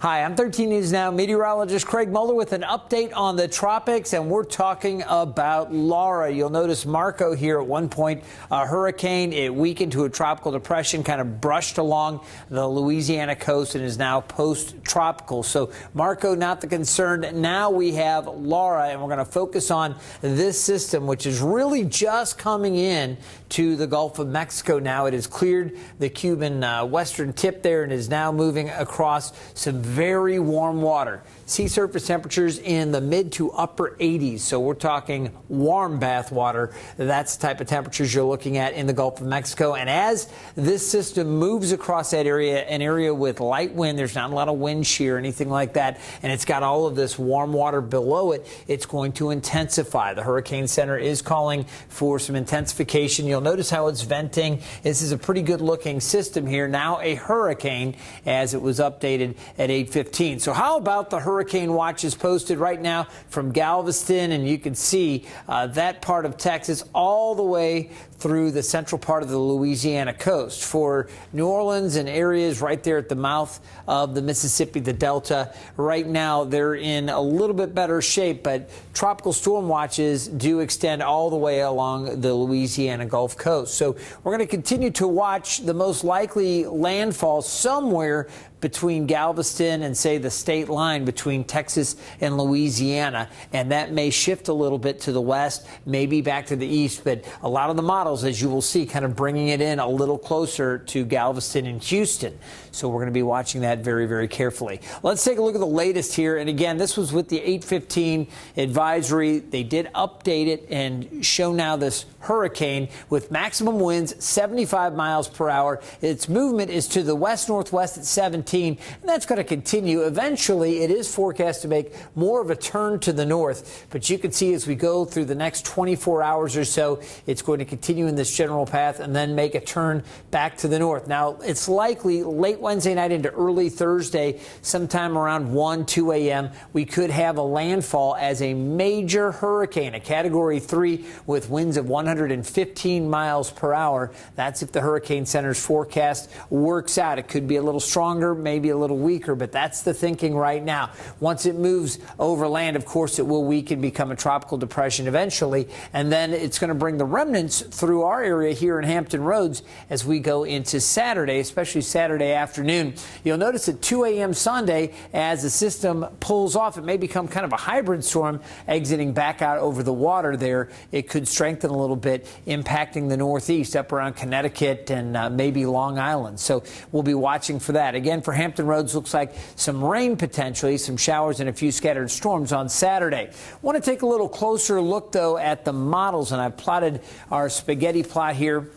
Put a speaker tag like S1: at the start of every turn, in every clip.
S1: Hi, I'm 13 News Now meteorologist Craig Moeller with an update on the tropics, and we're talking about Laura. You'll notice Marco here at one point, a hurricane. It weakened to a tropical depression, kind of brushed along the Louisiana coast and is now post-tropical. So Marco, not the concern. Now we have Laura, and we're going to focus on this system, which is really just coming in to the Gulf of Mexico now. It has cleared the Cuban western tip there and is now moving across some very warm water. Sea surface temperatures in the mid to upper 80s. So we're talking warm bath water. That's the type of temperatures you're looking at in the Gulf of Mexico. And as this system moves across that area, an area with light wind, there's not a lot of wind shear or anything like that, and it's got all of this warm water below it, it's going to intensify. The Hurricane Center is calling for some intensification. You'll notice how it's venting. This is a pretty good looking system here. Now a hurricane, as it was updated at 8:15. So how about the hurricane watches posted right now from Galveston? And you can see that part of Texas all the way through the central part of the Louisiana coast. For New Orleans and areas right there at the mouth of the Mississippi, the Delta, right now they're in a little bit better shape, but tropical storm watches do extend all the way along the Louisiana Gulf Coast. So we're going to continue to watch the most likely landfall somewhere between Galveston and, say, the state line between Texas and Louisiana, and that may shift a little bit to the west, maybe back to the east, but a lot of the models, as you will see, kind of bringing it in a little closer to Galveston and Houston. So we're going to be watching that very, very carefully. Let's take a look at the latest here, and again, this was with the 8:15 advisory. They did update it and show now this hurricane with maximum winds 75 miles per hour. Its movement is to the west-northwest at 17. And that's going to continue. Eventually, it is forecast to make more of a turn to the north. But you can see as we go through the next 24 hours or so, it's going to continue in this general path and then make a turn back to the north. Now, it's likely late Wednesday night into early Thursday, sometime around 1, 2 a.m., we could have a landfall as a major hurricane, a Category 3 with winds of 115 miles per hour. That's if the Hurricane Center's forecast works out. It could be a little stronger, maybe a little weaker, but that's the thinking right now. Once it moves over land, of course, it will weaken, become a tropical depression eventually, and then it's going to bring the remnants through our area here in Hampton Roads as we go into Saturday, especially Saturday afternoon. You'll notice at 2 a.m. Sunday, as the system pulls off, it may become kind of a hybrid storm exiting back out over the water there. It could strengthen a little bit, impacting the northeast up around Connecticut and maybe Long Island. So we'll be watching for that. Again, for Hampton Roads, looks like some rain potentially, some showers and a few scattered storms on Saturday. Want to take a little closer look, though, at the models, and I've plotted our spaghetti plot here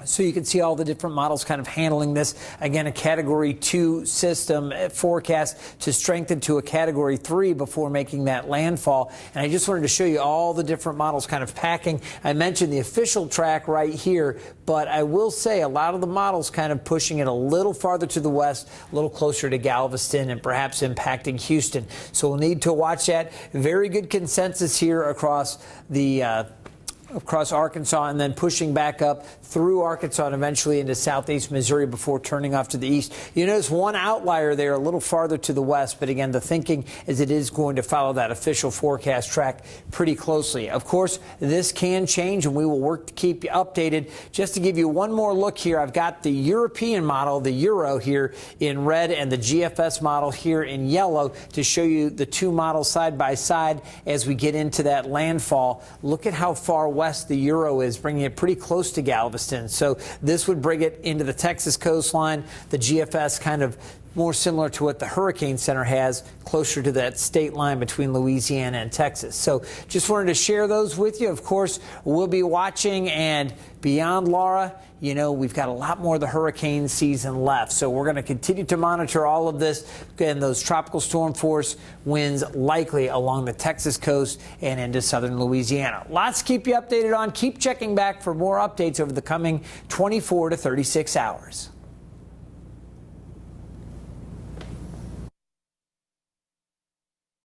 S1: so you can see all the different models kind of handling this. Again, a Category 2 system forecast to strengthen to a Category 3 before making that landfall. And I just wanted to show you all the different models kind of packing. I mentioned the official track right here, but I will say a lot of the models kind of pushing it a little farther to the west, a little closer to Galveston, and perhaps impacting Houston. So we'll need to watch that. Very good consensus here across Arkansas, and then pushing back up through Arkansas and eventually into southeast Missouri before turning off to the east. You notice one outlier there a little farther to the west, but again, the thinking is it is going to follow that official forecast track pretty closely. Of course, this can change, and we will work to keep you updated. Just to give you one more look here, I've got the European model, the Euro, here in red, and the GFS model here in yellow to show you the two models side by side as we get into that landfall. Look at how far west the Euro is, bringing it pretty close to Galveston. So this would bring it into the Texas coastline. The GFS kind of more similar to what the Hurricane Center has, closer to that state line between Louisiana and Texas. So just wanted to share those with you. Of course, we'll be watching, and beyond Laura, you know, we've got a lot more of the hurricane season left. So we're going to continue to monitor all of this and those tropical storm force winds likely along the Texas coast and into southern Louisiana. Lots to keep you updated on. Keep checking back for more updates over the coming 24 to 36 hours.